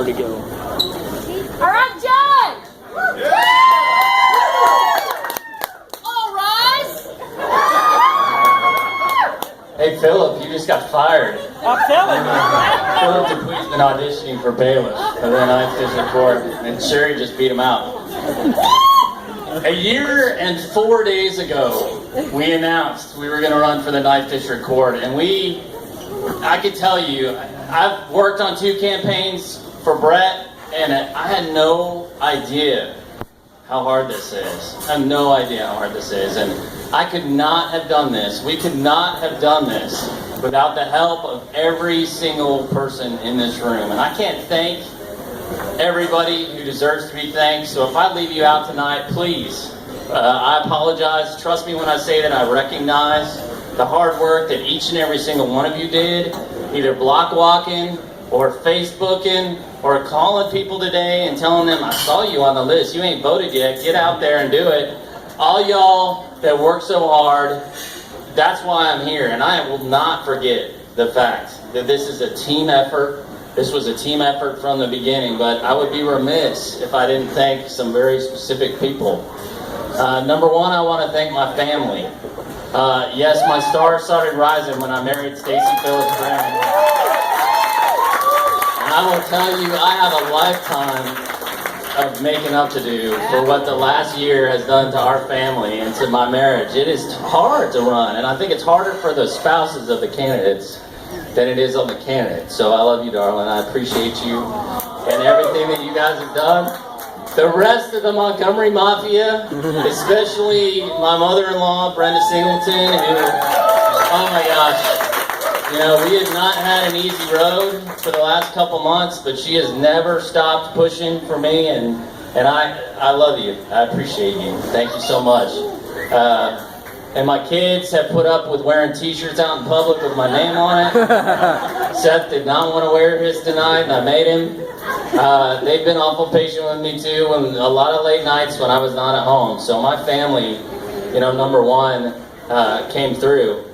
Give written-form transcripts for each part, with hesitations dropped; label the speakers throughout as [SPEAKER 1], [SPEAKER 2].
[SPEAKER 1] Where'd he go?
[SPEAKER 2] All right, Judge! All rise!
[SPEAKER 3] Hey, Philip, you just got fired.
[SPEAKER 1] I'm telling you.
[SPEAKER 3] Philip Dupuis's been auditioning for bailiff for the Ninth District Court, and Sherry just beat him out. A year and 4 days ago, we announced we were going to run for the Ninth District Court, and I could tell you, I've worked on 2 campaigns for Brett, and I had no idea how hard this is. I have no idea how hard this is, and I could not have done this. We could not have done this without the help of every single person in this room, and I can't thank everybody who deserves to be thanked. So if I leave you out tonight, please, I apologize. Trust me when I say that I recognize the hard work that each and every single one of you did, either block walking or Facebooking or calling people today and telling them, I saw you on the list, you ain't voted yet, get out there and do it. All y'all that work so hard, that's why I'm here, and I will not forget the fact that this is a team effort. This was a team effort from the beginning, but I would be remiss if I didn't thank some very specific people. Number one, I want to thank my family. Yes, my star started rising when I married Stacey Phillips Brown. And I will tell you, I have a lifetime of making up to do for what the last year has done to our family and to my marriage. It is hard to run, and I think it's harder for the spouses of the candidates than it is on the candidates. So I love you, darling. I appreciate you and everything that you guys have done. The rest of the Montgomery Mafia, especially my mother-in-law, Brenda Singleton, who, oh my gosh, you know, we have not had an easy road for the last couple months, but she has never stopped pushing for me, and I love you. I appreciate you. Thank you so much. And my kids have put up with wearing t-shirts out in public with my name on it. Seth did not want to wear his tonight, and I made him. They've been awful patient with me too, and a lot of late nights when I was not at home. So my family, you know, number one, came through.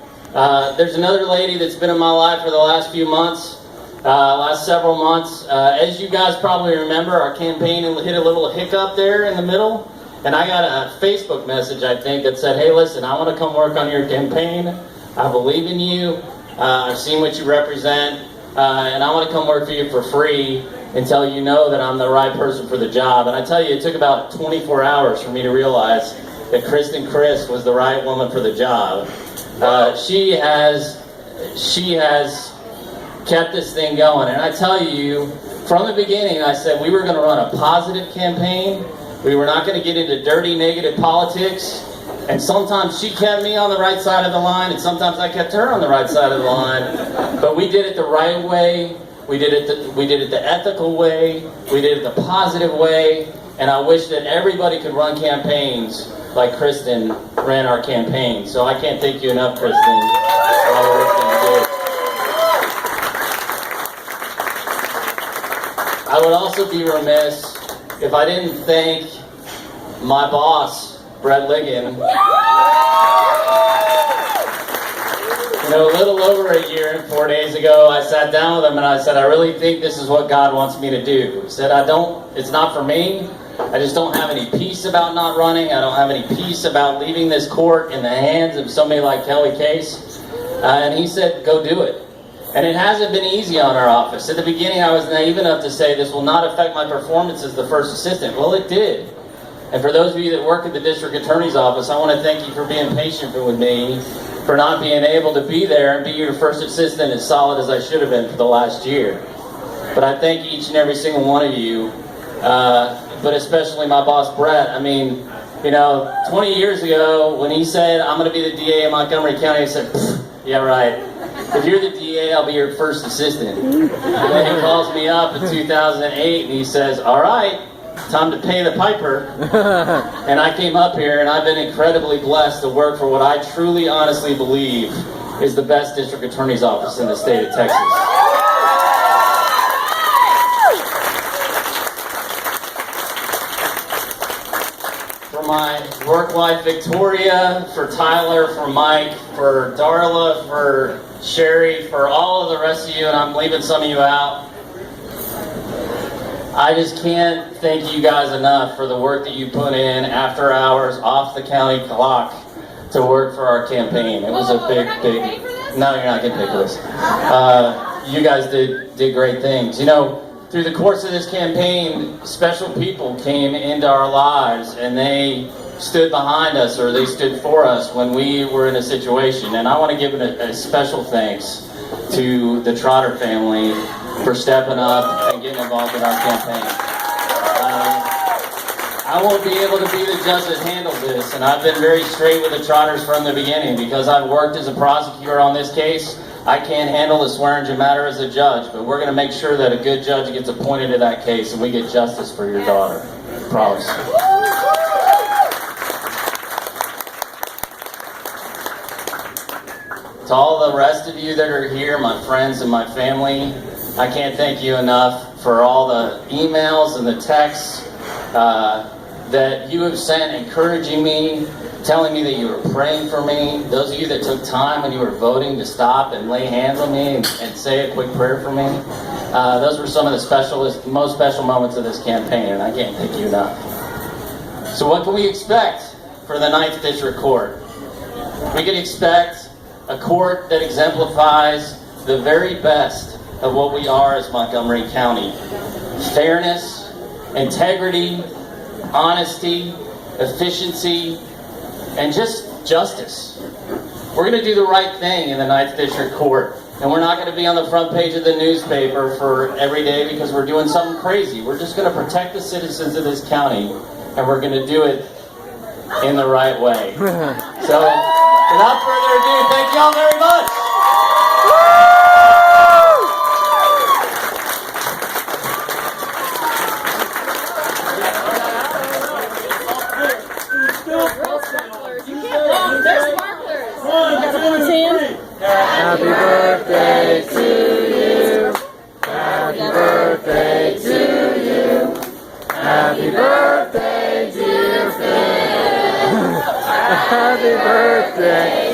[SPEAKER 3] There's another lady that's been in my life for the last few months, last several months. As you guys probably remember, our campaign hit a little hiccup there in the middle. And I got a Facebook message, I think, that said, hey, listen, I want to come work on your campaign. I believe in you. I've seen what you represent. And I want to come work for you for free until you know that I'm the right person for the job. And I tell you, it took about 24 hours for me to realize that Kristen Christ was the right woman for the job. She has kept this thing going. And I tell you, from the beginning, I said we were going to run a positive campaign. We were not going to get into dirty, negative politics. And sometimes she kept me on the right side of the line, and sometimes I kept her on the right side of the line. But we did it the right way. We did it the ethical way. We did it the positive way. And I wish that everybody could run campaigns like Kristen ran our campaign. So I can't thank you enough, Kristen, for all the work that you did. I would also be remiss if I didn't thank my boss, Brett Ligon. You know, a little over a year and 4 days ago, I sat down with him and I said, I really think this is what God wants me to do. He said, it's not for me. I just don't have any peace about not running. I don't have any peace about leaving this court in the hands of somebody like Kelly Case. And he said, go do it. And it hasn't been easy on our office. At the beginning, I was naive enough to say this will not affect my performance as the first assistant. Well, it did. And for those of you that work at the district attorney's office, I want to thank you for being patient with me, for not being able to be there and be your first assistant as solid as I should have been for the last year. But I thank each and every single one of you, but especially my boss, Brett. I mean, you know, 20 years ago, when he said, I'm going to be the DA of Montgomery County, I said, yeah, right. If you're the DA, I'll be your first assistant. And then he calls me up in 2008 and he says, all right, time to pay the piper. And I came up here and I've been incredibly blessed to work for what I truly, honestly believe is the best district attorney's office in the state of Texas. For my work wife, Victoria, for Tyler, for Mike, for Darla, for Sherry, for all of the rest of you, and I'm leaving some of you out. I just can't thank you guys enough for the work that you put in after hours, off the county clock, to work for our campaign. It was a big. No, you're not getting paid for this. You guys did great things. You know, through the course of this campaign, special people came into our lives and they stood behind us, or they stood for us when we were in a situation. And I want to give a special thanks to the Trotter family for stepping up and getting involved in our campaign. I won't be able to be the judge that handles this, and I've been very straight with the Trotters from the beginning. Because I've worked as a prosecutor on this case, I can't handle the Swearingen matter as a judge, but we're going to make sure that a good judge gets appointed to that case and we get justice for your daughter. Promise. To all the rest of you that are here, my friends and my family, I can't thank you enough for all the emails and the texts that you have sent encouraging me, telling me that you were praying for me. Those of you that took time when you were voting to stop and lay hands on me and say a quick prayer for me. Those were some of the most special moments of this campaign, and I can't thank you enough. So what can we expect for the 9th District Court? We can expect a court that exemplifies the very best of what we are as Montgomery County. Fairness, integrity, honesty, efficiency, and just justice. We're going to do the right thing in the 9th District Court. And we're not going to be on the front page of the newspaper for every day because we're doing something crazy. We're just going to protect the citizens of this county, and we're going to do it in the right way. So, without further ado, thank y'all very much.
[SPEAKER 2] There's sparklers.
[SPEAKER 4] Happy birthday to you. Happy birthday to you. Happy birthday, dear Finn. Happy birthday.